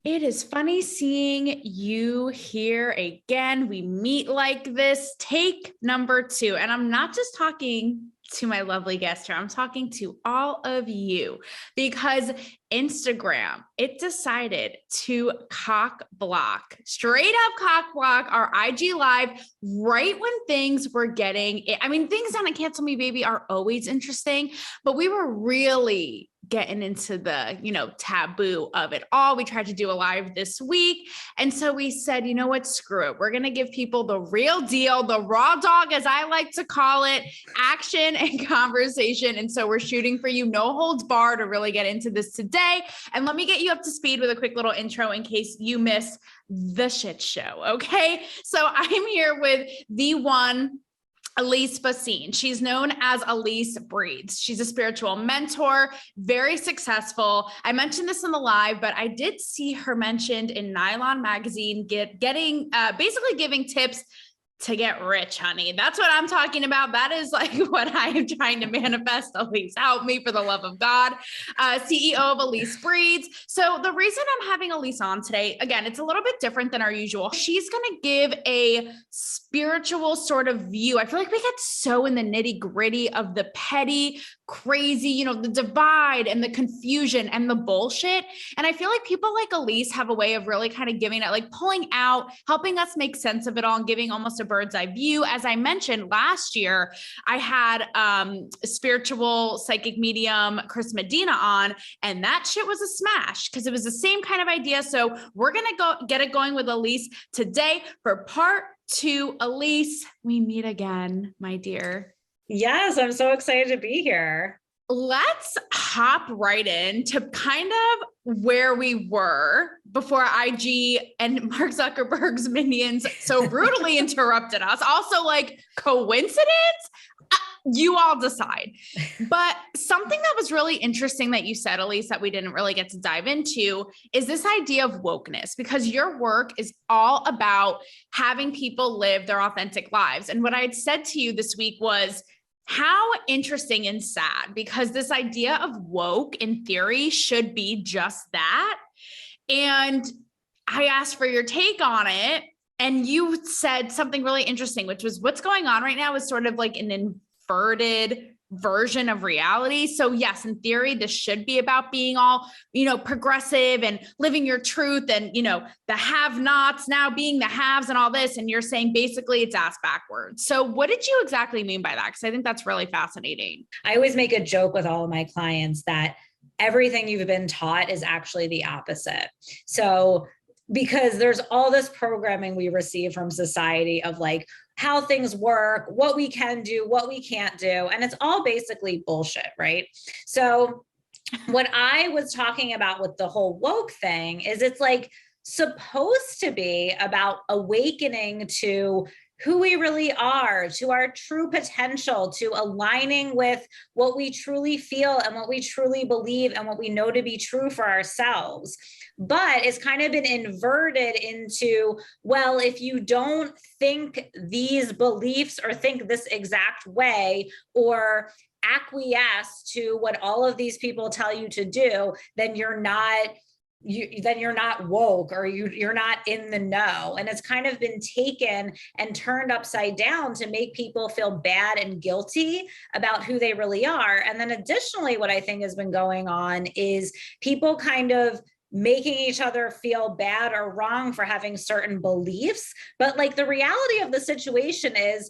It is funny seeing you here again. We meet like this. Take number 2. And I'm not just talking to my lovely guest here, I'm talking to all of you because Instagram, it decided to straight up cock block our IG live right when things were getting, I mean, things on a Cancel Me Baby are always interesting, but we were really getting into the, taboo of it all. We tried to do a live this week. And so we said, you know what, screw it. We're going to give people the real deal, the raw dog, as I like to call it, action and conversation. And so we're shooting for you, no holds barred, to really get into this today. And let me get you up to speed with a quick little intro in case you missed the shit show. Okay. So I'm here with the one, Alyse Breathes. She's known as Alyse Breathes. She's a spiritual mentor, very successful. I mentioned this in the live, but I did see her mentioned in Nylon magazine, basically giving tips to get rich, honey. That's what I'm talking about. That is like what I am trying to manifest. Alyse, help me for the love of God. CEO of Alyse Breathes. So the reason I'm having Alyse on today, again, it's a little bit different than our usual. She's going to give a spiritual sort of view. I feel like we get so in the nitty gritty of the petty, crazy, the divide and the confusion and the bullshit. And I feel like people like Alyse have a way of really kind of giving it, like pulling out, helping us make sense of it all and giving almost a bird's eye view. As I mentioned last year, I had spiritual psychic medium Chris Medina on, and that shit was a smash because it was the same kind of idea. So we're going to go get it going with Alyse today for part 2. Alyse, we meet again, my dear. Yes, I'm so excited to be here. Let's hop right in to kind of where we were before IG and Mark Zuckerberg's minions so brutally interrupted us. Also, like, coincidence? You all decide. But something that was really interesting that you said, Alyse, that we didn't really get to dive into is this idea of wokeness, because your work is all about having people live their authentic lives. And what I had said to you this week was, how interesting and sad, because this idea of woke in theory should be just that. And I asked for your take on it. And you said something really interesting, which was what's going on right now is sort of like an inverted version of reality. So yes, in theory, this should be about being all, progressive and living your truth and, the have-nots now being the haves and all this. And you're saying basically it's ass backwards. So what did you exactly mean by that? Because I think that's really fascinating. I always make a joke with all of my clients that everything you've been taught is actually the opposite. So because there's all this programming we receive from society of like how things work, what we can do, what we can't do. And it's all basically bullshit, right? So what I was talking about with the whole woke thing is it's like supposed to be about awakening to who we really are, to our true potential, to aligning with what we truly feel and what we truly believe and what we know to be true for ourselves. But it's kind of been inverted into, well, if you don't think these beliefs or think this exact way or acquiesce to what all of these people tell you to do, then you're not woke or you're not in the know. And it's kind of been taken and turned upside down to make people feel bad and guilty about who they really are. And then additionally, what I think has been going on is people kind of making each other feel bad or wrong for having certain beliefs. But like the reality of the situation is,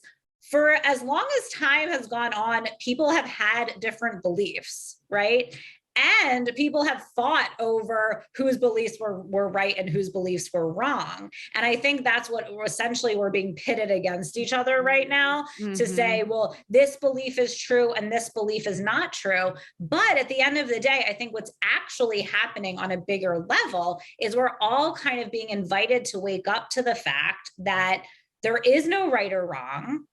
for as long as time has gone on, people have had different beliefs, right? And people have fought over whose beliefs were right and whose beliefs were wrong. And I think that's what essentially we're being pitted against each other right now, to say, well, this belief is true and this belief is not true. But at the end of the day, I think what's actually happening on a bigger level is we're all kind of being invited to wake up to the fact that there is no right or wrong.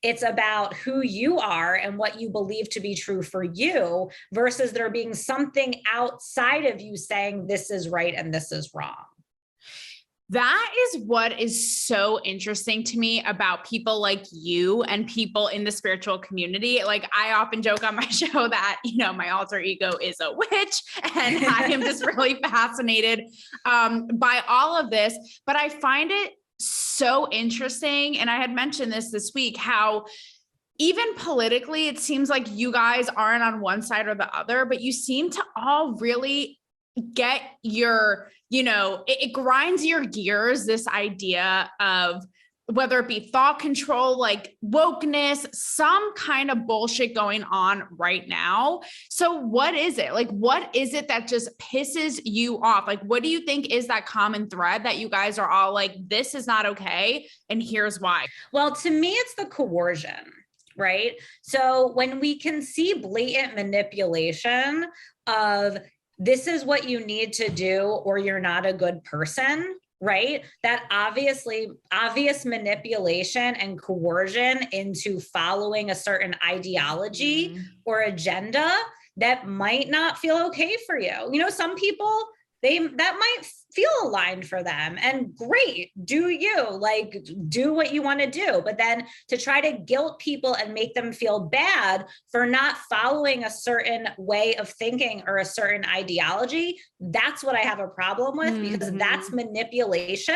It's about who you are and what you believe to be true for you versus there being something outside of you saying this is right and this is wrong. That is what is so interesting to me about people like you and people in the spiritual community. Like I often joke on my show that, my alter ego is a witch and I am just really fascinated by all of this. But I find it so interesting. And I had mentioned this week, how even politically, it seems like you guys aren't on one side or the other, but you seem to all really get your, it grinds your gears, this idea of whether it be thought control, like wokeness, some kind of bullshit going on right now. So what is it? Like, what is it that just pisses you off? Like, what do you think is that common thread that you guys are all like, this is not okay, and here's why? Well, to me, it's the coercion, right? So when we can see blatant manipulation of this is what you need to do or you're not a good person, right? That obvious manipulation and coercion into following a certain ideology or agenda that might not feel okay for you. Some people, that might feel aligned for them, and great, do what you want to do. But then to try to guilt people and make them feel bad for not following a certain way of thinking or a certain ideology, that's what I have a problem with, because that's manipulation,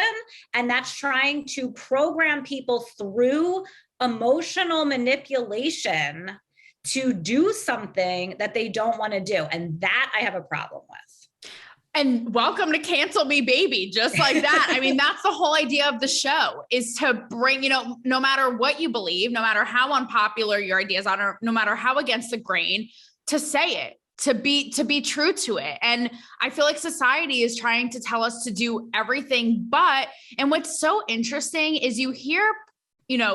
and that's trying to program people through emotional manipulation to do something that they don't want to do. And that I have a problem with. And welcome to Cancel Me Baby, just like that. I mean, that's the whole idea of the show, is to bring, no matter what you believe, no matter how unpopular your ideas are, or no matter how against the grain, to say it, to be true to it. And I feel like society is trying to tell us to do everything but, and what's so interesting is you hear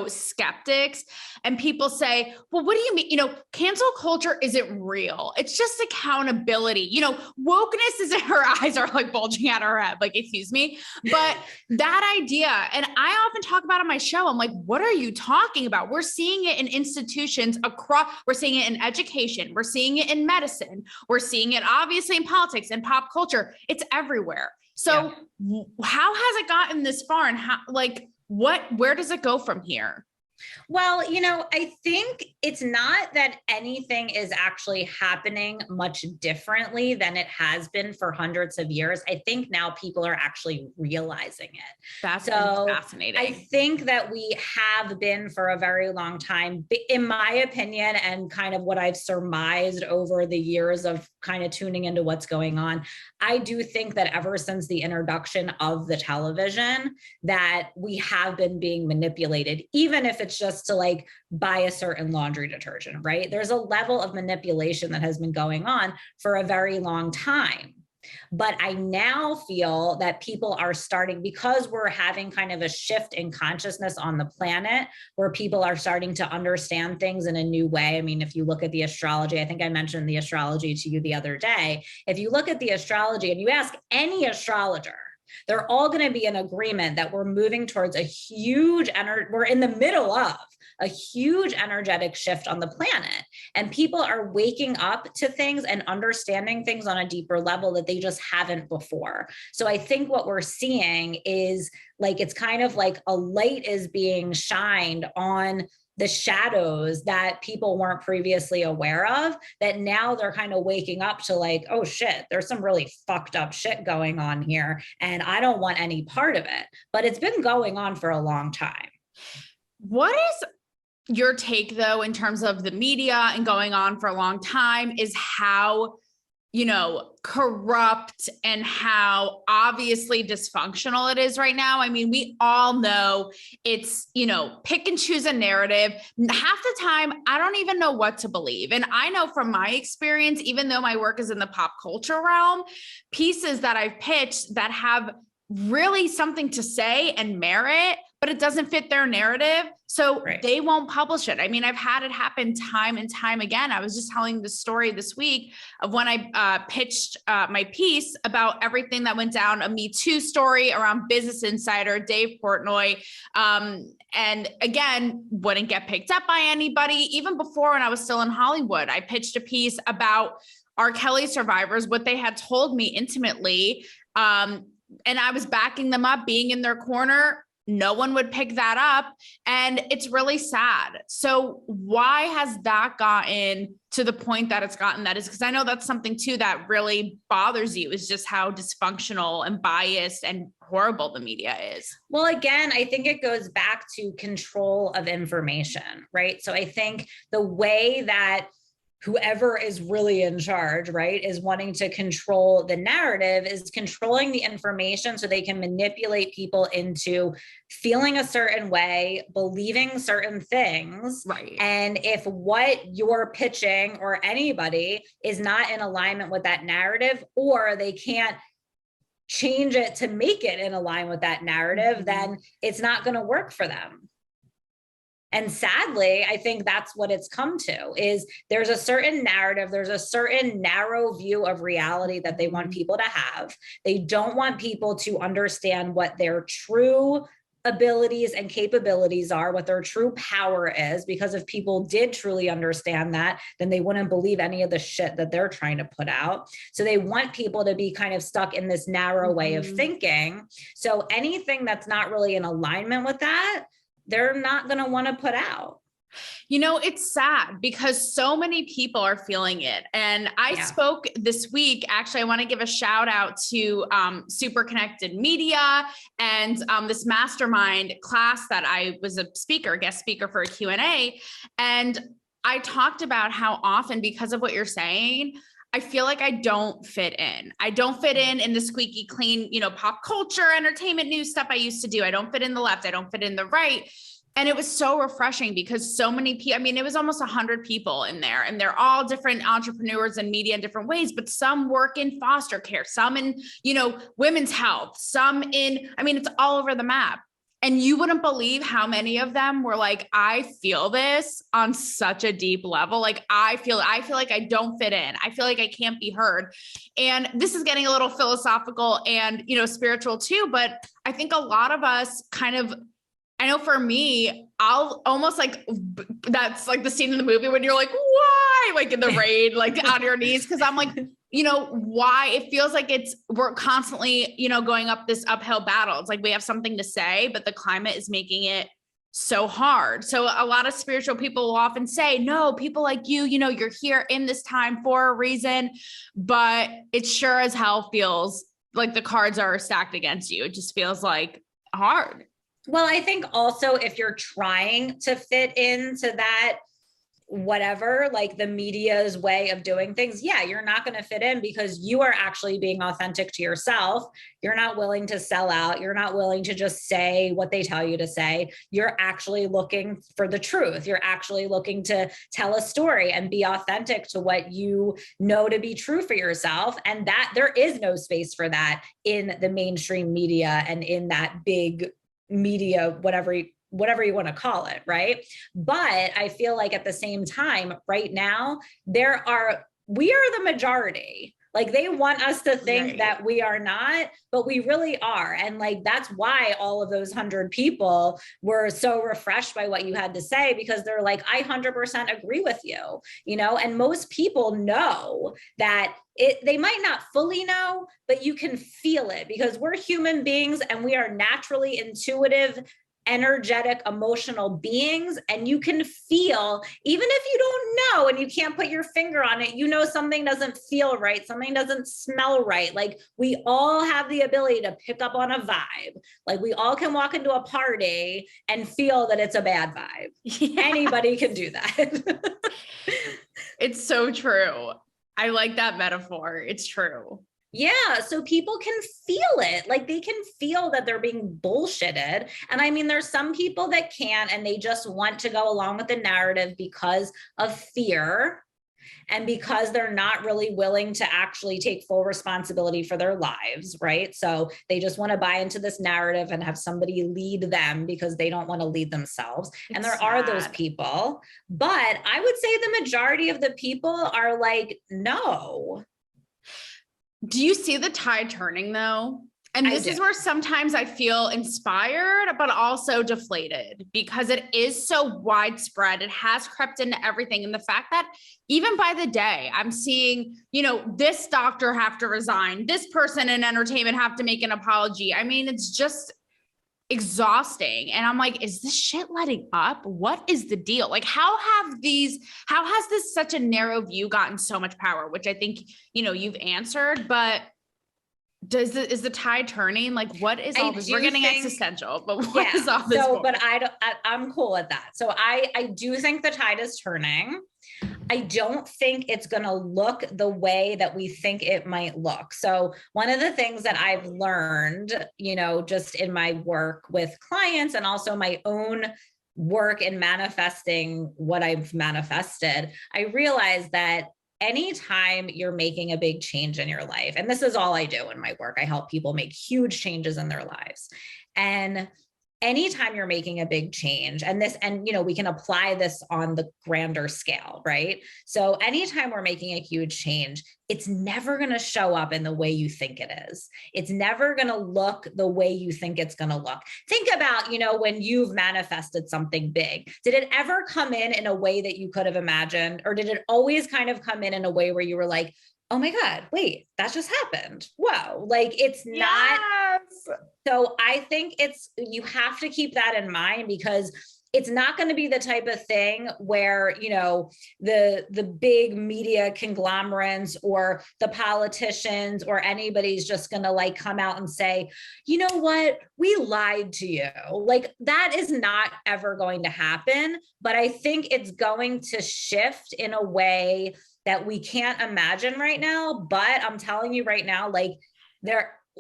skeptics and people say, well, what do you mean? Cancel culture isn't real. It's just accountability. Wokeness isn't, her eyes are like bulging out her head. Like, excuse me. But that idea, and I often talk about on my show, I'm like, what are you talking about? We're seeing it in institutions across, we're seeing it in education. We're seeing it in medicine. We're seeing it obviously in politics and pop culture. It's everywhere. So how has it gotten this far, and how, where does it go from here? Well, I think it's not that anything is actually happening much differently than it has been for hundreds of years. I think now people are actually realizing it. That's so fascinating. I think that we have been for a very long time, in my opinion, and kind of what I've surmised over the years of kind of tuning into what's going on. I do think that ever since the introduction of the television, that we have been being manipulated, even if it's just to buy a certain laundry detergent, right? There's a level of manipulation that has been going on for a very long time. But I now feel that people are starting, because we're having kind of a shift in consciousness on the planet, where people are starting to understand things in a new way. I mean, if you look at the astrology, I think I mentioned the astrology to you the other day. If you look at the astrology and you ask any astrologer, they're all going to be in agreement that we're moving towards we're in the middle of a huge energetic shift on the planet. And people are waking up to things and understanding things on a deeper level that they just haven't before. So I think what we're seeing is it's kind of like a light is being shined on the shadows that people weren't previously aware of, that now they're kind of waking up to oh shit, there's some really fucked up shit going on here, and I don't want any part of it. But it's been going on for a long time. What is your take, though, in terms of the media and going on for a long time, is how corrupt and how obviously dysfunctional it is right now. I mean, we all know it's, pick and choose a narrative. Half the time, I don't even know what to believe. And I know from my experience, even though my work is in the pop culture realm, pieces that I've pitched that have really something to say and merit, but it doesn't fit their narrative, so they won't publish it. I mean, I've had it happen time and time again. I was just telling the story this week of when I pitched my piece about everything that went down, a Me Too story around Business Insider, Dave Portnoy, and again, wouldn't get picked up by anybody. Even before, when I was still in Hollywood, I pitched a piece about R. Kelly survivors, what they had told me intimately, and I was backing them up, being in their corner, no one would pick that up. And it's really sad. So why has that gotten to the point that it's gotten? That is because I know that's something too that really bothers you, is just how dysfunctional and biased and horrible the media is. Well, again, I think it goes back to control of information, right? So I think the way that whoever is really in charge, right, is wanting to control the narrative, is controlling the information so they can manipulate people into feeling a certain way, believing certain things. Right. And if what you're pitching or anybody is not in alignment with that narrative, or they can't change it to make it in line with that narrative, then it's not going to work for them. And sadly, I think that's what it's come to, is there's a certain narrative, there's a certain narrow view of reality that they want people to have. They don't want people to understand what their true abilities and capabilities are, what their true power is, because if people did truly understand that, then they wouldn't believe any of the shit that they're trying to put out. So they want people to be kind of stuck in this narrow way of thinking. So anything that's not really in alignment with that, they're not going to want to put out. You know, it's sad because so many people are feeling it. And I spoke this week, actually, I want to give a shout out to Super Connected Media and this mastermind class that I was a speaker, guest speaker for a Q&A. And I talked about how often, because of what you're saying, I feel like I don't fit in. I don't fit in the squeaky clean, you know, pop culture, entertainment news stuff I used to do. I don't fit in the left. I don't fit in the right. And it was so refreshing because so many people, I mean, it was almost 100 people in there, and they're all different entrepreneurs in media in different ways, but some work in foster care, some in, you know, women's health, some in, I mean, it's all over the map. And you wouldn't believe how many of them were like, I feel this on such a deep level. Like I feel like I don't fit in. I feel like I can't be heard. And this is getting a little philosophical and, you know, spiritual too. But I think a lot of us kind of, I know for me, I'll almost like, that's like the scene in the movie when you're like, why? Like in the rain, like on your knees. Cause I'm like, you know, why it feels like we're constantly, you know, going up this uphill battle. It's like we have something to say, but the climate is making it so hard. So a lot of spiritual people will often say, no, people like you know, you're here in this time for a reason, but it sure as hell feels like the cards are stacked against you. It just feels like hard. Well, I think also if you're trying to fit into that, whatever, like the media's way of doing things, yeah, you're not going to fit in because you are actually being authentic to yourself. You're not willing to sell out. You're not willing to just say what they tell you to say. You're actually looking for the truth. You're actually looking to tell a story and be authentic to what you know to be true for yourself. And that there is no space for that in the mainstream media and in that big media, whatever you want to call it, right? But I feel like at the same time, right now, we are the majority. Like they want us to think that we are not, but we really are. And like, that's why all of those 100 people were so refreshed by what you had to say, because they're like, I 100% agree with you, you know, and most people know that they might not fully know, but you can feel it because we're human beings and we are naturally intuitive, energetic, emotional beings. And you can feel, even if you don't know and you can't put your finger on it, you know, something doesn't feel right. Something doesn't smell right. Like we all have the ability to pick up on a vibe. Like we all can walk into a party and feel that it's a bad vibe. Yeah. Anybody can do that. It's so true. I like that metaphor. It's true. Yeah. So people can feel it. Like they can feel that they're being bullshitted. And I mean, there's some people that can, and they just want to go along with the narrative because of fear and because they're not really willing to actually take full responsibility for their lives, right? So they just want to buy into this narrative and have somebody lead them because they don't want to lead themselves. And there are those people, but I would say the majority of the people are like, no. Do you see the tide turning though? And this is where sometimes I feel inspired, but also deflated because it is so widespread. It has crept into everything. And the fact that even by the day, I'm seeing, you know, this doctor have to resign, this person in entertainment have to make an apology. I mean, it's just exhausting. And I'm like, is this shit letting up? What is the deal? Like, how has this such a narrow view gotten so much power, which I think, you know, you've answered, but is the tide turning? Like, what is all this? We're getting existential, but what is all this? So, but I'm cool at that. So I do think the tide is turning. I don't think it's going to look the way that we think it might look. So one of the things that I've learned, you know, just in my work with clients and also my own work in manifesting what I've manifested, I realized that anytime you're making a big change in your life, and this is all I do in my work, I help people make huge changes in their lives. And anytime you're making a big change, and you know, we can apply this on the grander scale, right? So anytime we're making a huge change, it's never going to show up in the way you think it is. It's never going to look the way you think it's going to look. Think about, you know, when you've manifested something big, did it ever come in a way that you could have imagined? Or did it always kind of come in a way where you were like, oh my God, wait, that just happened. Whoa. Like it's not. So I think you have to keep that in mind because it's not going to be the type of thing where, you know, the big media conglomerates or the politicians or anybody's just going to like come out and say, you know what, we lied to you. Like that is not ever going to happen. But I think it's going to shift in a way that we can't imagine right now. But I'm telling you right now, like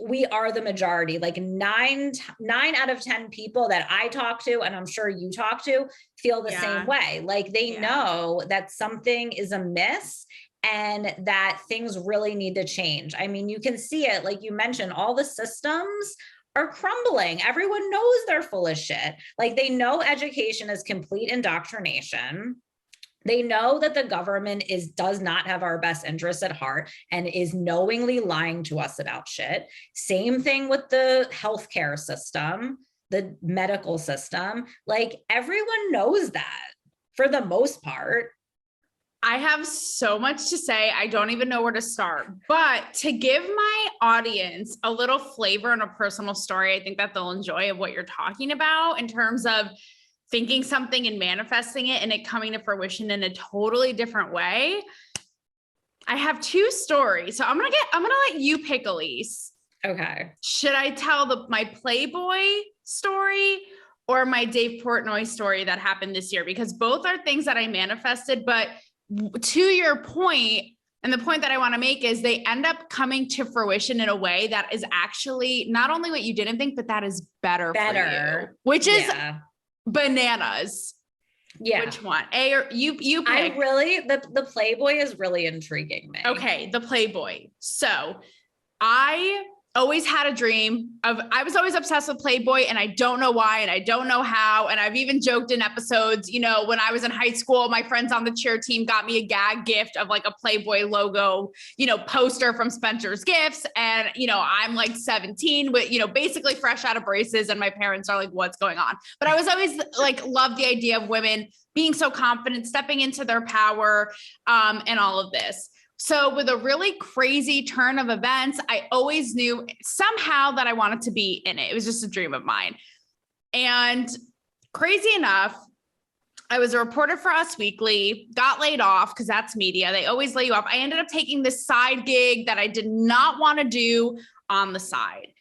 we are the majority. Like nine out of 10 people that I talk to, and I'm sure you talk to, feel the same way. Like they know that something is amiss and that things really need to change. I mean, you can see it, like you mentioned, all the systems are crumbling. Everyone knows they're full of shit. Like they know education is complete indoctrination. They know that the government does not have our best interests at heart and is knowingly lying to us about shit. Same thing with the healthcare system, the medical system. Like everyone knows that for the most part. I have so much to say. I don't even know where to start, but to give my audience a little flavor and a personal story, I think that they'll enjoy of what you're talking about in terms of thinking something and manifesting it and it coming to fruition in a totally different way. I have two stories. So I'm going to let you pick, Alyse. Okay. Should I tell my Playboy story or my Dave Portnoy story that happened this year? Because both are things that I manifested, but to your point, and the point that I want to make is they end up coming to fruition in a way that is actually not only what you didn't think, but that is better. For you, which is bananas. Yeah. Which one? A or you pick. The Playboy is really intriguing me. Okay. The Playboy. So I always had a dream I was always obsessed with Playboy and I don't know why, and I don't know how. And I've even joked in episodes, you know, when I was in high school, my friends on the cheer team got me a gag gift of like a Playboy logo, you know, poster from Spencer's Gifts. And, you know, I'm like 17, but, you know, basically fresh out of braces. And my parents are like, what's going on? But I was always like, loved the idea of women being so confident, stepping into their power, and all of this. So with a really crazy turn of events, I always knew somehow that I wanted to be in it. It was just a dream of mine. And crazy enough, I was a reporter for Us Weekly, got laid off because that's media. They always lay you off. I ended up taking this side gig that I did not want to do on the side.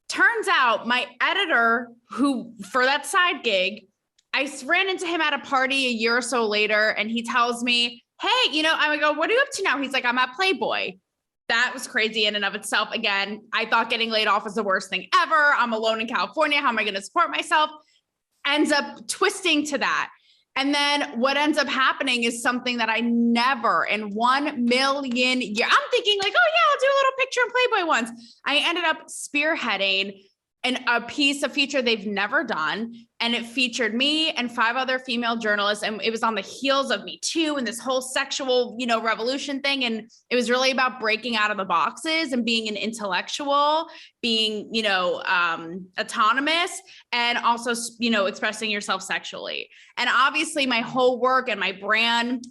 Turns out my editor, who for that side gig, I ran into him at a party a year or so later, and he tells me, hey, you know, I would go, what are you up to now? He's like, I'm at Playboy. That was crazy in and of itself. Again, I thought getting laid off was the worst thing ever. I'm alone in California. How am I going to support myself? Ends up twisting to that. And then what ends up happening is something that I never in 1 million years, I'm thinking like, oh yeah, I'll do a little picture in Playboy once. I ended up spearheading and a feature they've never done. And it featured me and 5 other female journalists. And it was on the heels of Me Too and this whole sexual, revolution thing. And it was really about breaking out of the boxes and being an intellectual, being, autonomous, and also, expressing yourself sexually. And obviously my whole work and my brand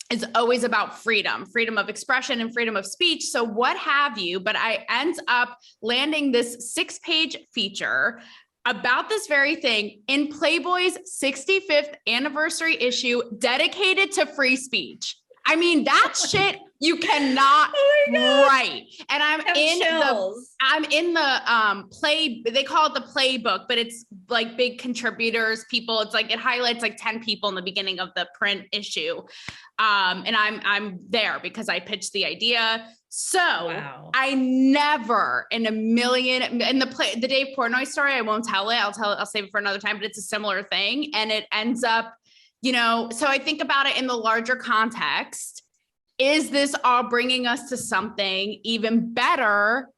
is always about freedom of expression and freedom of speech. So what have you, but I end up landing this 6-page feature about this very thing in Playboy's 65th anniversary issue dedicated to free speech. I mean, that shit you cannot write. And I'm in the play, they call it the playbook, but it's like big contributors, people. It's like, it highlights like 10 people in the beginning of the print issue. And I'm there because I pitched the idea. So I never in a million, in the Dave Portnoy story, I won't tell it. I'll save it for another time, but it's a similar thing. And it ends up, so I think about it in the larger context. Is this all bringing us to something even better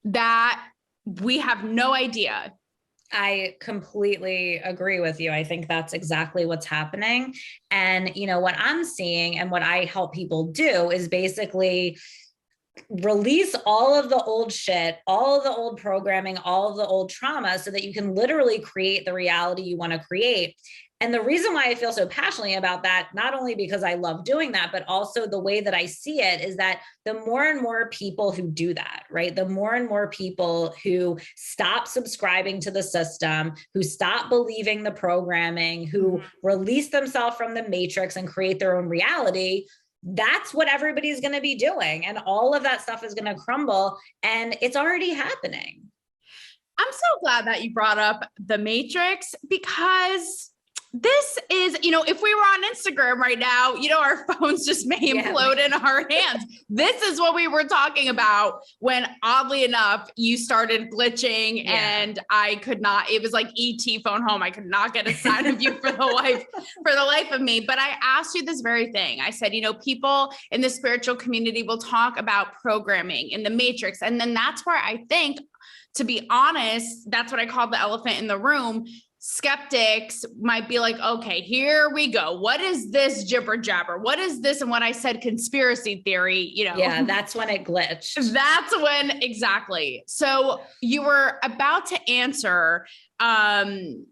that we have no idea? I completely agree with you. I think that's exactly what's happening. And, what I'm seeing and what I help people do is basically release all of the old shit, all of the old programming, all of the old trauma, so that you can literally create the reality you want to create. And the reason why I feel so passionately about that, not only because I love doing that, but also the way that I see it is that the more and more people who do that, right? The more and more people who stop subscribing to the system, who stop believing the programming, who release themselves from the matrix and create their own reality, that's what everybody's going to be doing. And all of that stuff is going to crumble, and it's already happening. I'm so glad that you brought up the matrix, because this is, if we were on Instagram right now, our phones just may implode in our hands. This is what we were talking about when, oddly enough, you started glitching and I could not, it was like ET phone home. I could not get a sign of you for the life of me. But I asked you this very thing. I said, people in the spiritual community will talk about programming in the matrix. And then that's where I think, to be honest, that's what I call the elephant in the room. Skeptics might be like, okay, here we go. What is this jibber jabber? What is this? And when I said conspiracy theory, yeah, that's when it glitched. That's when, exactly. So you were about to answer. And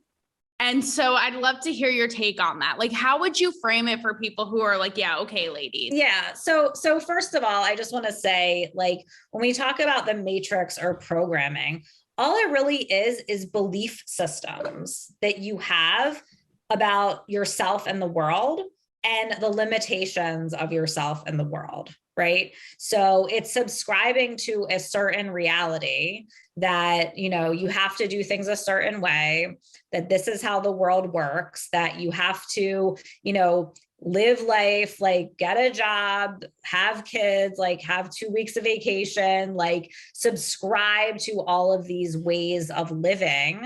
so I'd love to hear your take on that. Like, how would you frame it for people who are like, yeah, okay, ladies? Yeah. So first of all, I just want to say, like, when we talk about the matrix or programming, all it really is belief systems that you have about yourself and the world and the limitations of yourself and the world, right? So it's subscribing to a certain reality that, you have to do things a certain way, that this is how the world works, that you have to, live life, like get a job, have kids, like have 2 weeks of vacation, like subscribe to all of these ways of living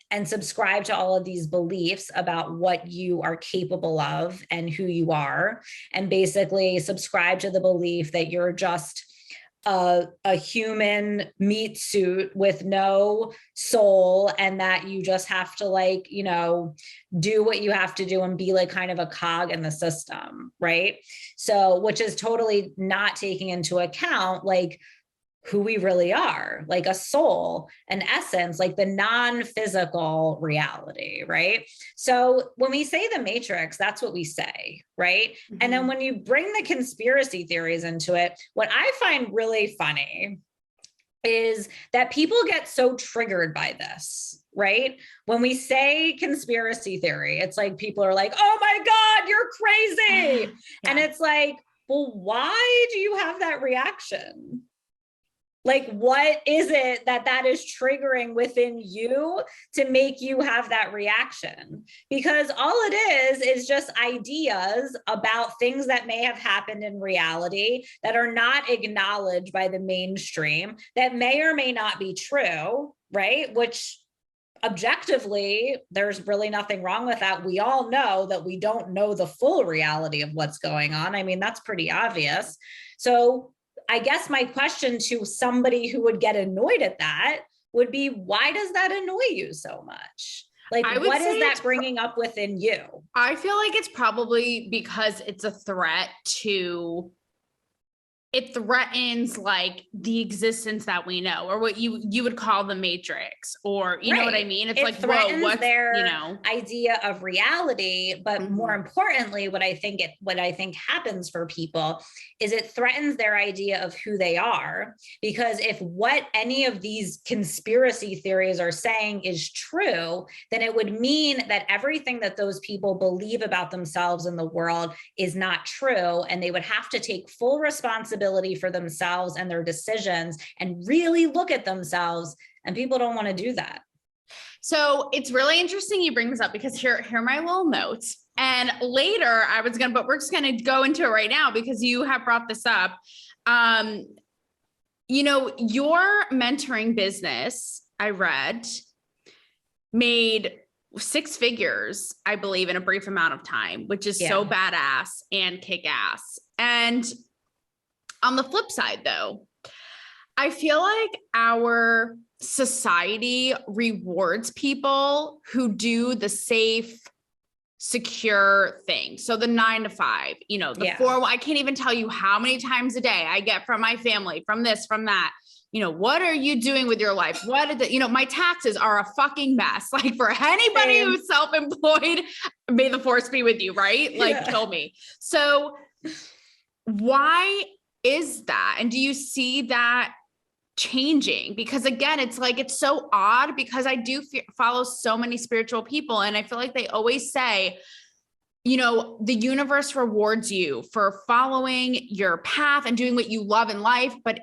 and subscribe to all of these beliefs about what you are capable of and who you are. And basically subscribe to the belief that you're just a human meat suit with no soul, and that you just have to do what you have to do and be like kind of a cog in the system, right? So, which is totally not taking into account like who we really are, like a soul, an essence, like the non-physical reality, right? So when we say the matrix, that's what we say, right? Mm-hmm. And then when you bring the conspiracy theories into it, what I find really funny is that people get so triggered by this, right? When we say conspiracy theory, it's like people are like, oh my God, you're crazy. Yeah. And it's like, well, why do you have that reaction? Like, what is it that is triggering within you to make you have that reaction? Because all it is just ideas about things that may have happened in reality that are not acknowledged by the mainstream, that may or may not be true, right? Which objectively, there's really nothing wrong with that. We all know that we don't know the full reality of what's going on. I mean, that's pretty obvious. So I guess my question to somebody who would get annoyed at that would be, why does that annoy you so much? Like, I would what say is that bringing up within you? I feel like it's probably because it's a threat to, it threatens like the existence that we know, or what you would call the matrix, or you know what I mean? It's it like, threatens whoa, what's, their you know, idea of reality. But more Mhm. importantly, what I think happens for people is it threatens their idea of who they are. Because if what any of these conspiracy theories are saying is true, then it would mean that everything that those people believe about themselves in the world is not true, and they would have to take full responsibility for themselves and their decisions and really look at themselves. And people don't want to do that. So it's really interesting you bring this up, because here are my little notes. And later but we're just gonna go into it right now because you have brought this up. You know, your mentoring business, I read, made 6 figures, I believe, in a brief amount of time, which is so badass and kick ass. And on the flip side, though, I feel like our society rewards people who do the safe, secure thing. So the 9 to 5, you know, the 4, I can't even tell you how many times a day I get from my family, from this, from that. You know, what are you doing with your life? What is it? You know, my taxes are a fucking mess. Like, for anybody who's self-employed, may the force be with you, right? Like, kill me. So why is that? And do you see that changing? Because again, it's like, it's so odd, because I do follow so many spiritual people, and I feel like they always say, you know, the universe rewards you for following your path and doing what you love in life. But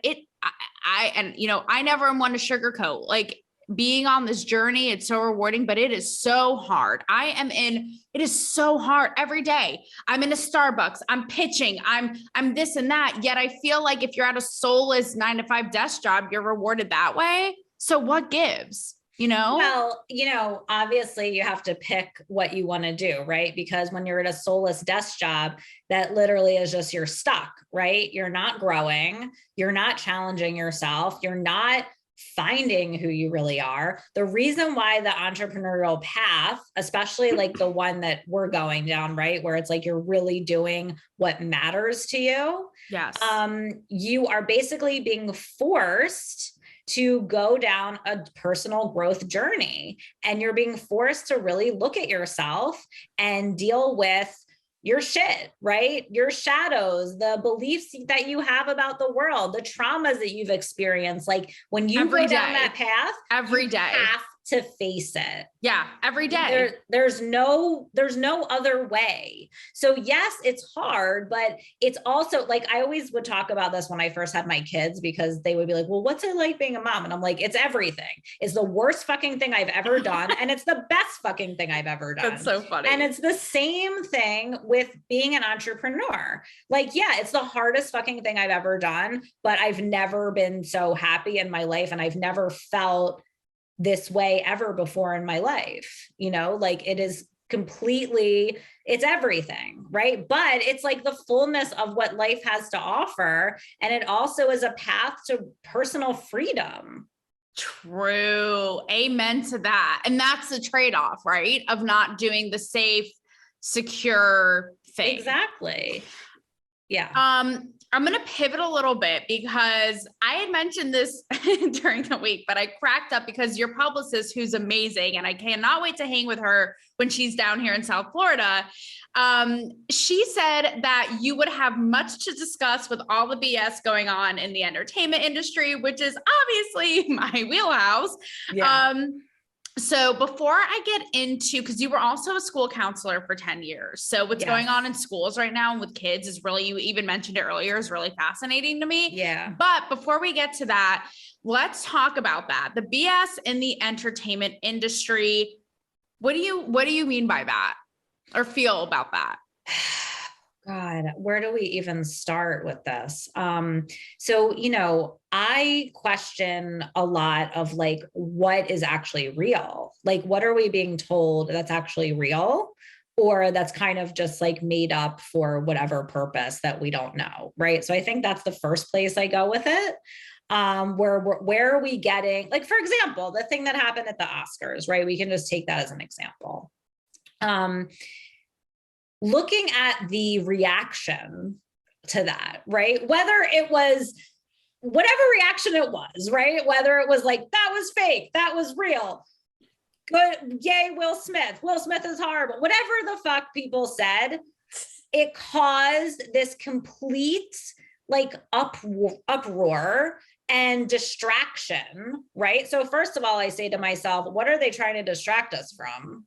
you know, I never am one to sugarcoat, like, being on this journey, it's so rewarding, but it is so hard. It is so hard every day. I'm in a Starbucks, I'm pitching, I'm this and that. Yet I feel like if you're at a soulless 9 to 5 desk job, you're rewarded that way. So what gives, you know? Well, you know, obviously you have to pick what you want to do, right? Because when you're at a soulless desk job, that literally is just, you're stuck, right? You're not growing, you're not challenging yourself, you're not finding who you really are. The reason why the entrepreneurial path, especially like the one that we're going down, right, where it's like you're really doing what matters to you. Yes. You are basically being forced to go down a personal growth journey, and you're being forced to really look at yourself and deal with your shit, right? Your shadows, the beliefs that you have about the world, the traumas that you've experienced. Like, when you go down that path, every day, have to face it. Yeah, every day. There's no other way. So yes, it's hard, but it's also like, I always would talk about this when I first had my kids, because they would be like, well, what's it like being a mom? And I'm like, it's everything. It's the worst fucking thing I've ever done. And it's the best fucking thing I've ever done. That's so funny. And it's the same thing with being an entrepreneur. Like, yeah, it's the hardest fucking thing I've ever done, but I've never been so happy in my life. And I've never felt this way ever before in my life. You know, like, it is completely, it's everything, right? But it's like the fullness of what life has to offer. And it also is a path to personal freedom. True. Amen to that. And that's the trade-off, right? Of not doing the safe, secure thing. Exactly. Yeah. I'm going to pivot a little bit, because I had mentioned this during the week, but I cracked up because your publicist, who's amazing, and I cannot wait to hang with her when she's down here in South Florida. She said that you would have much to discuss with all the BS going on in the entertainment industry, which is obviously my wheelhouse. Yeah. So before I get into, because you were also a school counselor for 10 years. So what's going on in schools right now with kids is really, you even mentioned it earlier, is really fascinating to me. Yeah. But before we get to that, let's talk about that. The BS in the entertainment industry. What do you mean by that, or feel about that? God, where do we even start with this? So, you know, I question a lot of like, what is actually real? Like, what are we being told that's actually real? Or that's kind of just like made up for whatever purpose that we don't know, right? So I think that's the first place I go with it. Where are we getting, like, for example, the thing that happened at the Oscars, right? We can just take that as an example. Looking at the reaction to that, right? Whether it was whatever reaction it was, right? Whether it was like, that was fake, that was real, good, yay, Will Smith is horrible, whatever the fuck people said, it caused this complete like uproar and distraction, right? So first of all, I say to myself, what are they trying to distract us from,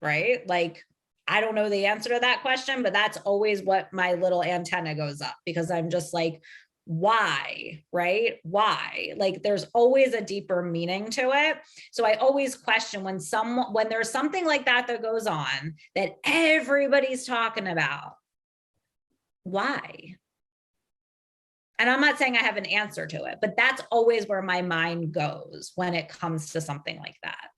right? Like, I don't know the answer to that question, but that's always what my little antenna goes up, because I'm just like, why, right? Why? Like, there's always a deeper meaning to it. So I always question when there's something like that that goes on that everybody's talking about, why? And I'm not saying I have an answer to it, but that's always where my mind goes when it comes to something like that.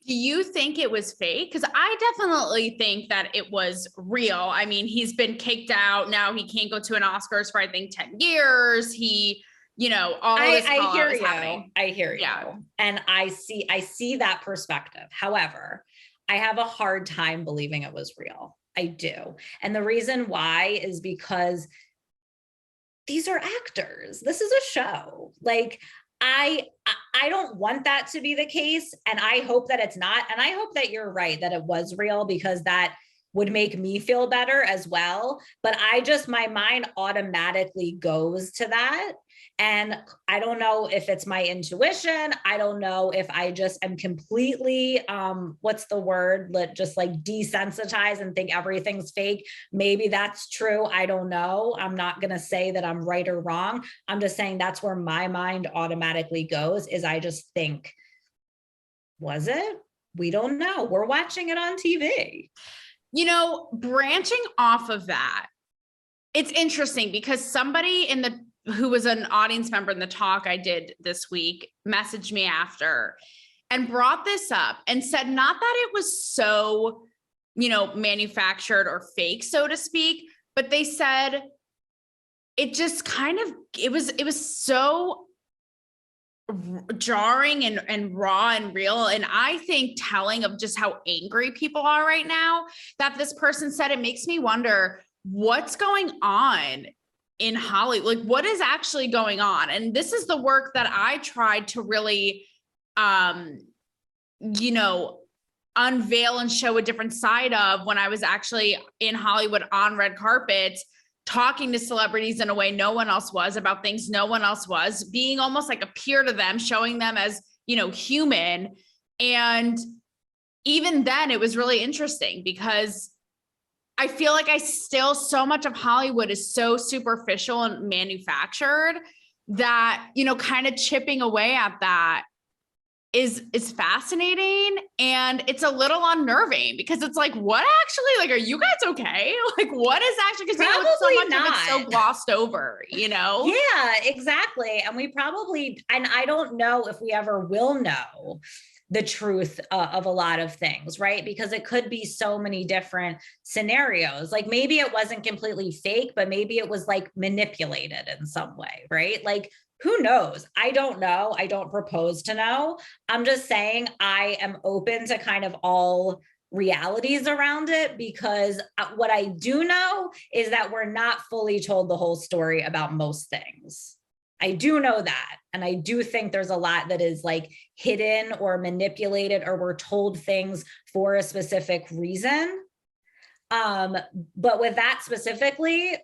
Do you think it was fake? Because I definitely think that it was real. I mean, he's been kicked out. Now he can't go to an Oscars for, I think, 10 years. He, all of this I hear is you. happening. I hear you. And I see that perspective. However, I have a hard time believing it was real. I do. And the reason why is because these are actors. This is a show. Like, I don't want that to be the case. And I hope that it's not. And I hope that you're right, that it was real, because that would make me feel better as well. But my mind automatically goes to that. And I don't know if it's my intuition. I don't know if I just am completely, what's the word? Just like desensitized and think everything's fake. Maybe that's true. I don't know. I'm not going to say that I'm right or wrong. I'm just saying that's where my mind automatically goes, is I just think, was it? We don't know. We're watching it on TV. Branching off of that, it's interesting because somebody who was an audience member in the talk I did this week messaged me after and brought this up and said, not that it was so, manufactured or fake, so to speak, but they said it just kind of, it was so jarring and raw and real. And I think telling of just how angry people are right now, that this person said, it makes me wonder what's going on in Hollywood. Like, what is actually going on? And this is the work that I tried to really, unveil and show a different side of when I was actually in Hollywood on red carpets, talking to celebrities in a way no one else was, about things no one else was, being almost like a peer to them, showing them as, human. And even then it was really interesting because I feel like so much of Hollywood is so superficial and manufactured that, kind of chipping away at that is fascinating. And it's a little unnerving because it's like, what actually, like, are you guys okay? Like, what is actually, because so much of it's so glossed over, Yeah, exactly. And I don't know if we ever will know the truth of a lot of things, right? Because it could be so many different scenarios. Like, maybe it wasn't completely fake, but maybe it was like manipulated in some way, right? Like, who knows? I don't know. I don't propose to know. I'm just saying I am open to kind of all realities around it, because what I do know is that we're not fully told the whole story about most things. I do know that. And I do think there's a lot that is like hidden or manipulated, or we're told things for a specific reason. But with that specifically,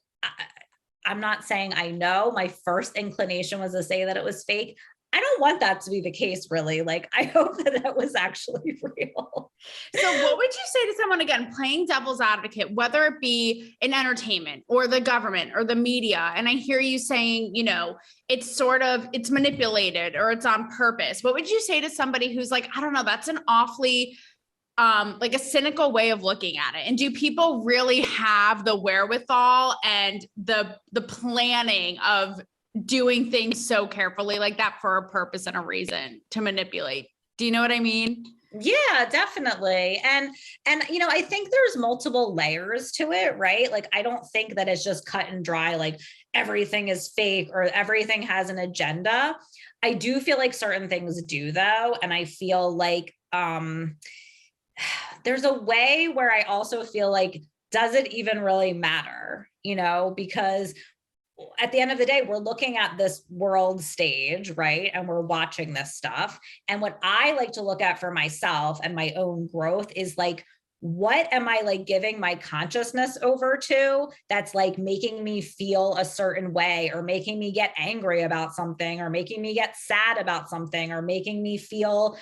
I'm not saying I know. My first inclination was to say that it was fake. I don't want that to be the case, really. Like, I hope that that was actually real. So what would you say to someone, again, playing devil's advocate, whether it be in entertainment or the government or the media? And I hear you saying, it's manipulated or it's on purpose. What would you say to somebody who's like, I don't know, that's an awfully like a cynical way of looking at it? And do people really have the wherewithal and the planning of doing things so carefully like that for a purpose and a reason to manipulate? Do you know what I mean? Yeah, definitely. And you know, I think there's multiple layers to it, right? Like I don't think that it's just cut and dry, like everything is fake or everything has an agenda. I do feel like certain things do though, and I feel like there's a way where I also feel like, does it even really matter? You know, because at the end of the day, we're looking at this world stage, right? And we're watching this stuff. And what I like to look at for myself and my own growth is like, what am I like giving my consciousness over to that's like making me feel a certain way or making me get angry about something or making me get sad about something or making me feel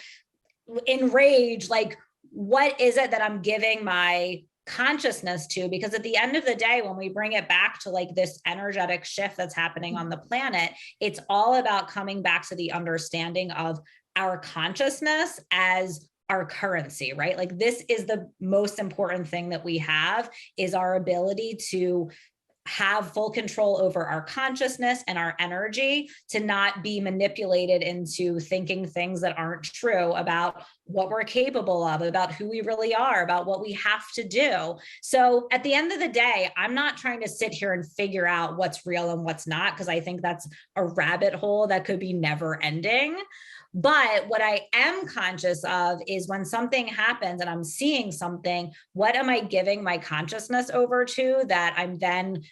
enraged? Like, what is it that I'm giving my consciousness to? Because at the end of the day, when we bring it back to like this energetic shift that's happening on the planet, it's all about coming back to the understanding of our consciousness as our currency, right? Like this is the most important thing that we have, is our ability to have full control over our consciousness and our energy, to not be manipulated into thinking things that aren't true about what we're capable of, about who we really are, about what we have to do. So at the end of the day, I'm not trying to sit here and figure out what's real and what's not, because I think that's a rabbit hole that could be never ending. But what I am conscious of is when something happens and I'm seeing something, what am I giving my consciousness over to that I'm then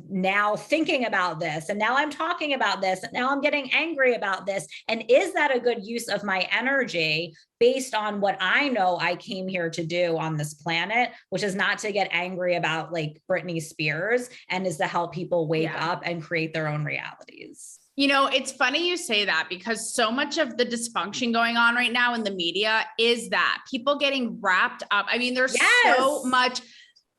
now thinking about this, and now I'm talking about this, and now I'm getting angry about this? And is that a good use of my energy based on what I know I came here to do on this planet, which is not to get angry about like Britney Spears, and is to help people wake up and create their own realities. You know, it's funny you say that, because so much of the dysfunction going on right now in the media is that people getting wrapped up. I mean, there's so much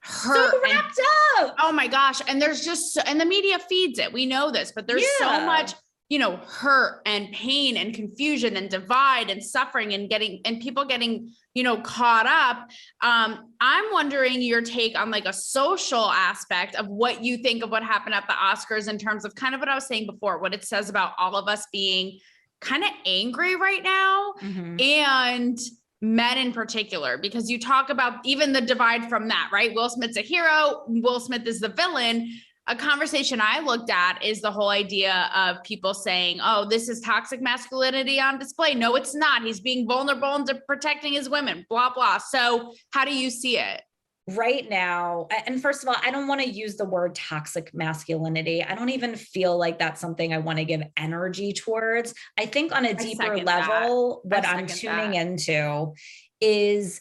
hurt. So wrapped up. Oh my gosh. And there's just, and the media feeds it. We know this, but there's so much, you know, hurt and pain and confusion and divide and suffering and people getting, you know, caught up. I'm wondering your take on like a social aspect of what you think of what happened at the Oscars, in terms of kind of what I was saying before, what it says about all of us being kind of angry right now, and men in particular, because you talk about even the divide from that, right? Will Smith's a hero, Will Smith is the villain. A conversation I looked at is the whole idea of people saying, oh, this is toxic masculinity on display. No, it's not. He's being vulnerable and protecting his women, blah, blah. So how do you see it? Right now, and first of all, I don't want to use the word toxic masculinity. I don't even feel like that's something I want to give energy towards. I think on a deeper level, what I'm tuning into is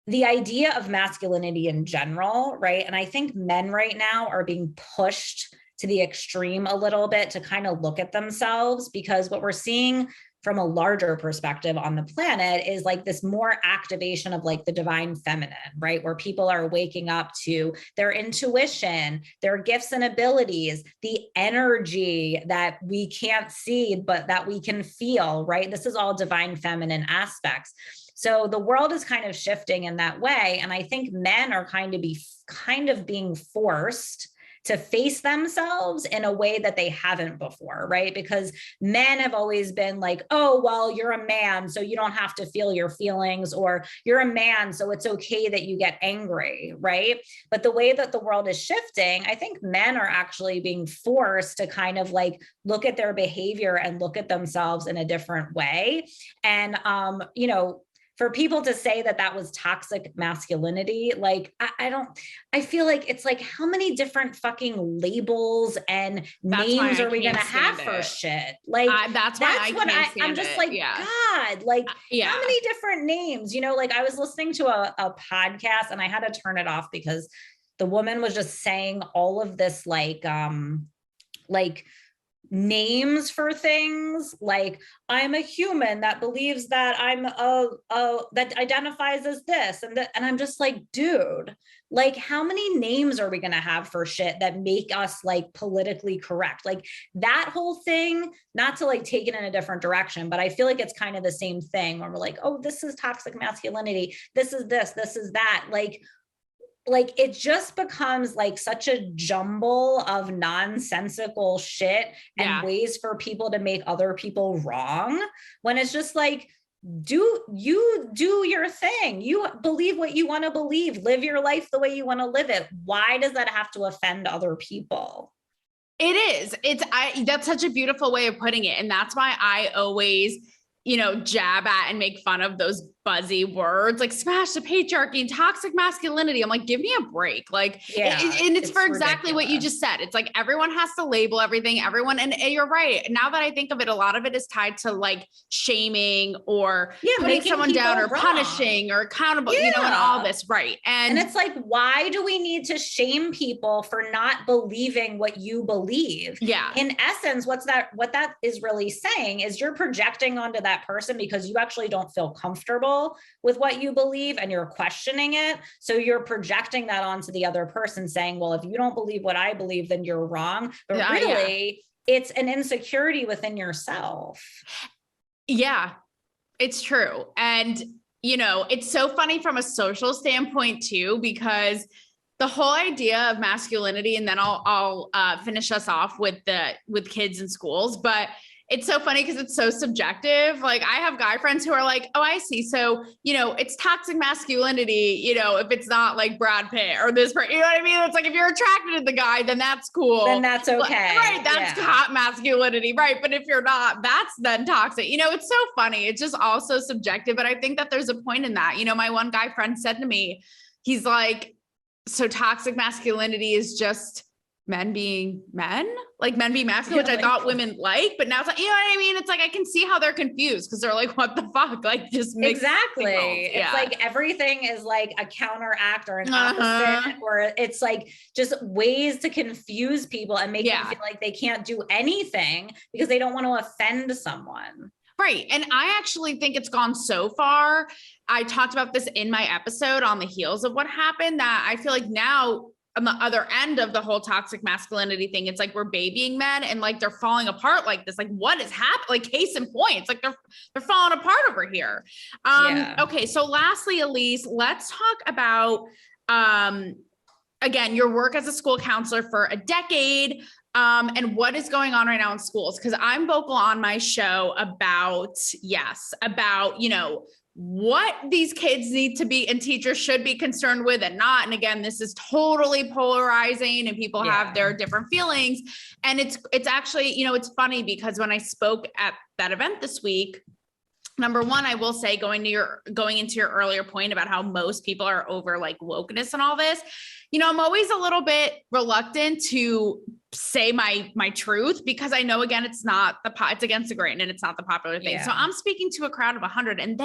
the idea of masculinity in general, right? And I think men right now are being pushed to the extreme a little bit to kind of look at themselves, because what we're seeing from a larger perspective on the planet is like this more activation of like the divine feminine, right? Where people are waking up to their intuition, their gifts and abilities, the energy that we can't see, but that we can feel, right? This is all divine feminine aspects. So the world is kind of shifting in that way. And I think men are kind of being forced to face themselves in a way that they haven't before, right? Because men have always been like, oh, well, you're a man, so you don't have to feel your feelings, or you're a man, so it's okay that you get angry, right? But the way that the world is shifting, I think men are actually being forced to kind of like look at their behavior and look at themselves in a different way. And, you know, for people to say that that was toxic masculinity, like, I feel like it's like, how many different fucking labels and names are we going to have for shit? Like, that's what I'm just like, God, like, how many different names, you know? Like, I was listening to a podcast and I had to turn it off because the woman was just saying all of this, like names for things, like I'm a human that believes that I'm that identifies as this and that, and I'm just like, dude, like how many names are we going to have for shit that make us like politically correct? Like that whole thing, not to like take it in a different direction, but I feel like it's kind of the same thing when we're like, oh, this is toxic masculinity, this is that, like it just becomes like such a jumble of nonsensical shit and ways for people to make other people wrong, when it's just like, do your thing. You believe what you want to believe, live your life the way you want to live it. Why does that have to offend other people? It is. That's such a beautiful way of putting it. And that's why I always, jab at and make fun of those buzzy words like smash the patriarchy and toxic masculinity. I'm like, give me a break. Like, Yeah, and it's for exactly ridiculous. what you just said. It's like everyone has to label everything, and you're right. Now that I think of it, a lot of it is tied to like shaming or putting someone down or punishing or accountable, and all this. Right. And it's like, why do we need to shame people for not believing what you believe? Yeah. In essence, what that is really saying is you're projecting onto that person because you actually don't feel comfortable with what you believe and you're questioning it. So you're projecting that onto the other person saying, well, if you don't believe what I believe, then you're wrong. But really, it's an insecurity within yourself. Yeah, it's true. And, it's so funny from a social standpoint too, because the whole idea of masculinity, and then I'll finish us off with kids in schools, but it's so funny because it's so subjective. Like I have guy friends who are like, oh, I see. So, it's toxic masculinity, if it's not like Brad Pitt or this, you know what I mean? It's like, if you're attracted to the guy, then that's cool. Then that's okay. Right. That's hot masculinity. Right. But if you're not, that's then toxic. It's so funny. It's just also subjective. But I think that there's a point in that. My one guy friend said to me, he's like, so toxic masculinity is just men being men, like men being masculine, which I thought women like, but now it's like, you know what I mean? It's like, I can see how they're confused because they're like, what the fuck? Like just exactly. It's like everything is like a counteract or an opposite, or it's like just ways to confuse people and make them feel like they can't do anything because they don't want to offend someone. Right. And I actually think it's gone so far. I talked about this in my episode on the heels of what happened, that I feel like now on the other end of the whole toxic masculinity thing, it's like we're babying men and like they're falling apart like this. Like what is happening? Like case in point, it's like they're falling apart over here. Okay. So lastly, Alyse, let's talk about again, your work as a school counselor for a decade. And what is going on right now in schools? Because I'm vocal on my show about what these kids need to be and teachers should be concerned with and not. And again, this is totally polarizing and people have their different feelings. And it's actually, it's funny because when I spoke at that event this week, number one, I will say going into your earlier point about how most people are over like wokeness and all this, I'm always a little bit reluctant to say my truth because I know, again, it's against the grain and it's not the popular thing. So I'm speaking to a crowd of 100 and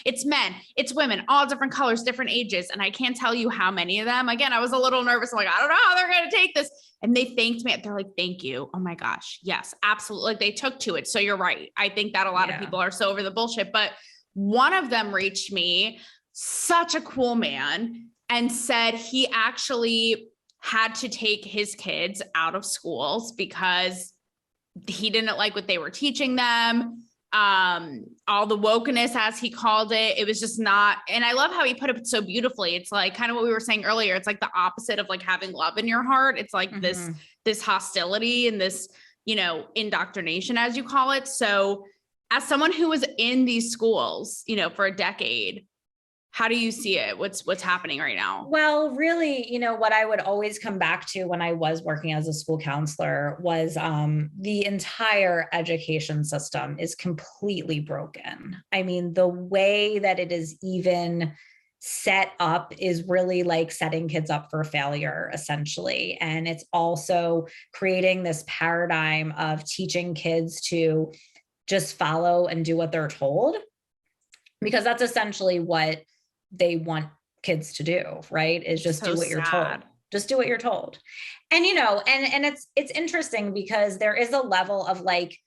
it's men, it's women, all different colors, different ages. And I can't tell you how many of them. Again, I was a little nervous. I'm like, I don't know how they're going to take this. And they thanked me. They're like, thank you. Oh my gosh. Yes, absolutely. Like they took to it. So you're right. I think that a lot of people are so over the bullshit, but one of them reached me, such a cool man, and said he actually had to take his kids out of schools because he didn't like what they were teaching them. All the wokeness, as he called it, it was just not. And I love how he put it so beautifully. It's like kind of what we were saying earlier. It's like the opposite of like having love in your heart. It's like this hostility and this, indoctrination, as you call it. So as someone who was in these schools, for a decade, how do you see it? What's happening right now? Well, really, what I would always come back to when I was working as a school counselor was the entire education system is completely broken. I mean, the way that it is even set up is really like setting kids up for failure, essentially. And it's also creating this paradigm of teaching kids to just follow and do what they're told, because that's essentially what they want kids to do, right? Is just do what you're told. Just do what you're told. And, and it's interesting because there is a level of like,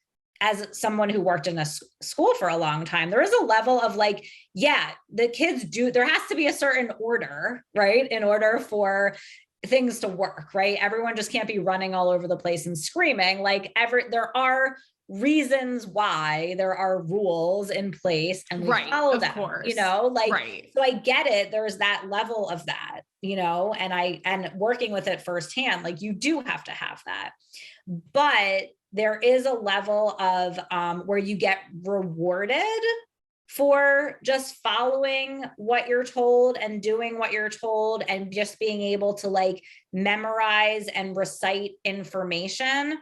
as someone who worked in a school for a long time, there is a level of like, the kids there has to be a certain order, right? In order for things to work, right? Everyone just can't be running all over the place and screaming. Like there are reasons why there are rules in place and we follow them, so I get it. There's that level of that, and working with it firsthand, like you do have to have that, but there is a level of where you get rewarded for just following what you're told and doing what you're told and just being able to like memorize and recite information.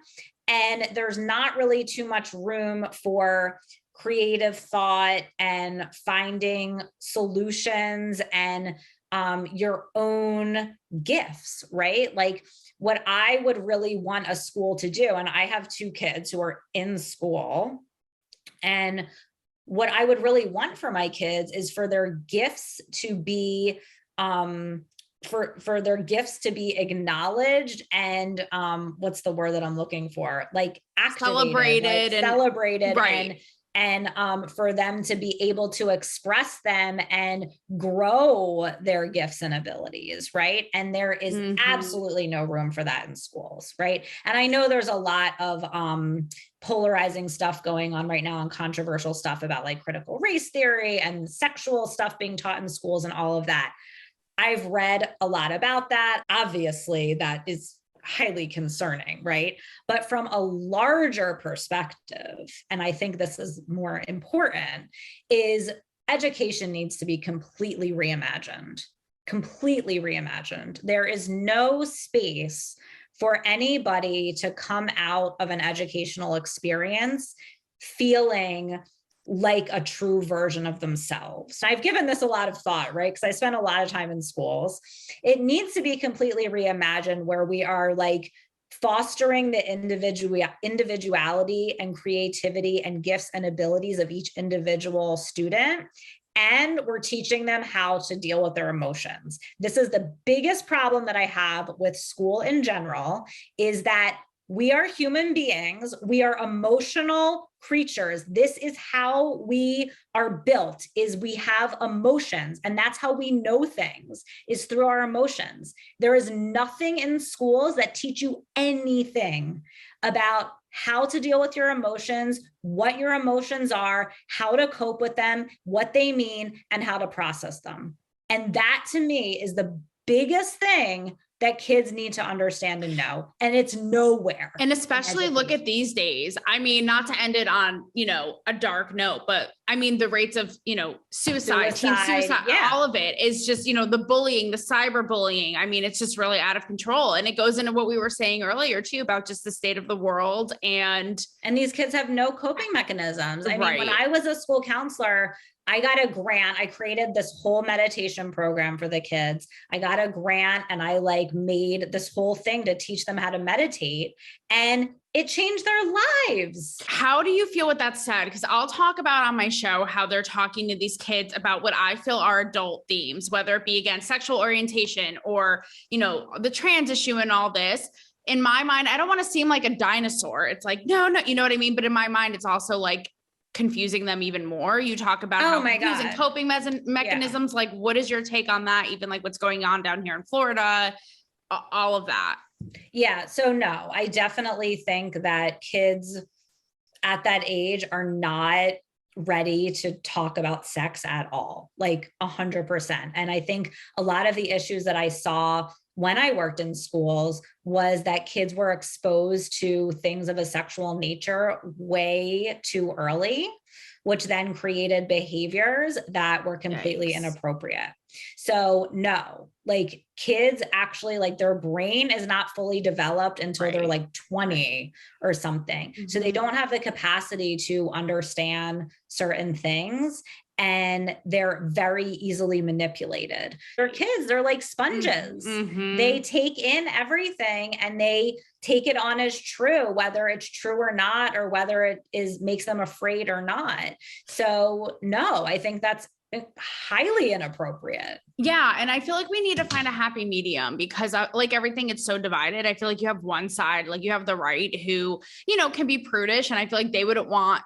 And there's not really too much room for creative thought and finding solutions and your own gifts, right? Like what I would really want a school to do, and I have 2 kids who are in school, and what I would really want for my kids is for their gifts to be for their gifts to be acknowledged and what's the word that I'm looking for? Like activated, celebrated, right. and for them to be able to express them and grow their gifts and abilities, right? And there is absolutely no room for that in schools, right? And I know there's a lot of polarizing stuff going on right now and controversial stuff about like critical race theory and sexual stuff being taught in schools and all of that. I've read a lot about that. Obviously, that is highly concerning, right? But from a larger perspective, and I think this is more important, is education needs to be completely reimagined. Completely reimagined. There is no space for anybody to come out of an educational experience feeling like a true version of themselves. I've given this a lot of thought, right? Because I spent a lot of time in schools. It needs to be completely reimagined where we are like fostering the individuality and creativity and gifts and abilities of each individual student. And we're teaching them how to deal with their emotions. This is the biggest problem that I have with school in general, is that we are human beings. We are emotional creatures. This is how we are built, is we have emotions. And that's how we know things, is through our emotions. There is nothing in schools that teach you anything about how to deal with your emotions, what your emotions are, how to cope with them, what they mean, and how to process them. And that to me is the biggest thing that kids need to understand and know. And it's nowhere. And especially look at these days. I mean, not to end it on, a dark note, but I mean, the rates of, suicide, teen suicide, all of it is just, the bullying, the cyberbullying. I mean, it's just really out of control. And it goes into what we were saying earlier too, about just the state of the world. And these kids have no coping mechanisms. I mean, when I was a school counselor, I got a grant. I created this whole meditation program for the kids. I got a grant and I made this whole thing to teach them how to meditate, and it changed their lives. How do you feel with that said? Because I'll talk about on my show how they're talking to these kids about what I feel are adult themes, whether it be against sexual orientation or, the trans issue and all this. In my mind, I don't want to seem like a dinosaur. It's like, no, you know what I mean? But in my mind, it's also like confusing them even more. You talk about using coping mechanisms. Like, what is your take on that? Even like what's going on down here in Florida, all of that. Yeah. So no, I definitely think that kids at that age are not ready to talk about sex at all, like 100%. And I think a lot of the issues that I saw when I worked in schools was that kids were exposed to things of a sexual nature way too early, which then created behaviors that were completely inappropriate. So no, like kids actually, like their brain is not fully developed until they're like 20 or something. So they don't have the capacity to understand certain things, and they're very easily manipulated. They're kids, they're like sponges. They take in everything and they take it on as true, whether it's true or not, or whether it makes them afraid or not. So no, I think that's highly inappropriate. Yeah. And I feel like we need to find a happy medium, because like everything, it's so divided. I feel like you have one side, like you have the right who, can be prudish. And I feel like they wouldn't want,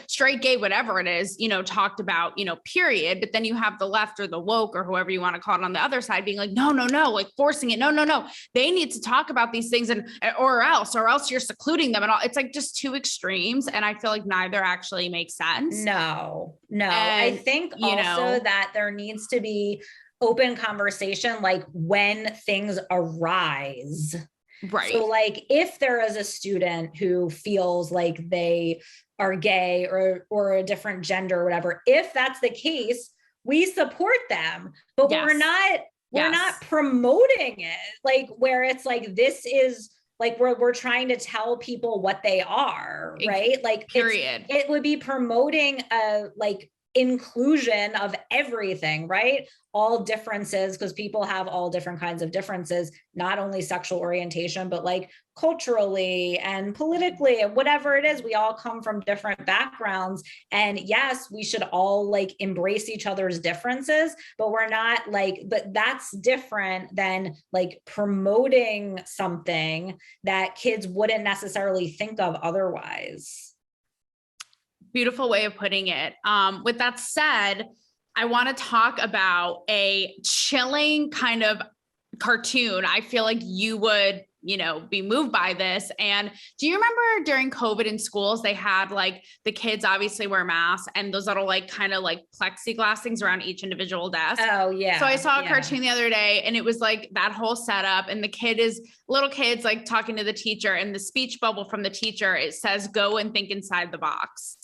straight, gay, whatever it is, talked about, period. But then you have the left or the woke or whoever you want to call it on the other side being like, no, like forcing it. No. They need to talk about these things or else you're secluding them and all. It's like just two extremes. And I feel like neither actually makes sense. No. And I think also that there needs to be open conversation, like when things arise, Right. So like if there is a student who feels like they are gay or a different gender or whatever, if that's the case, we support them, but Yes. we're not promoting it like where it's like this is like we're trying to tell people what they are, right? Like period. it would be promoting a like inclusion of everything, right? All differences, because people have all different kinds of differences, not only sexual orientation, but like culturally and politically and whatever it is, we all come from different backgrounds. And yes, we should all like embrace each other's differences, but we're not like, but that's different than like promoting something that kids wouldn't necessarily think of otherwise. Beautiful way of putting it. With that said, I want to talk about a chilling kind of cartoon. I feel like you would, be moved by this. And do you remember during COVID in schools, they had like the kids obviously wear masks and those little like kind of like plexiglass things around each individual desk? Oh yeah. So I saw a cartoon the other day and it was like that whole setup and the little kids like talking to the teacher and the speech bubble from the teacher, it says, go and think inside the box.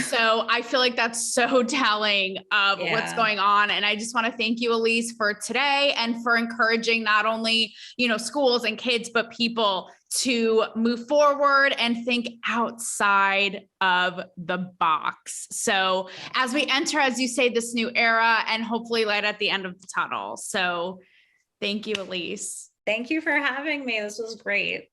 So I feel like that's so telling of what's going on. And I just want to thank you, Alyse, for today and for encouraging not only, schools and kids, but people to move forward and think outside of the box. So as we enter, as you say, this new era and hopefully light at the end of the tunnel. So thank you, Alyse. Thank you for having me. This was great.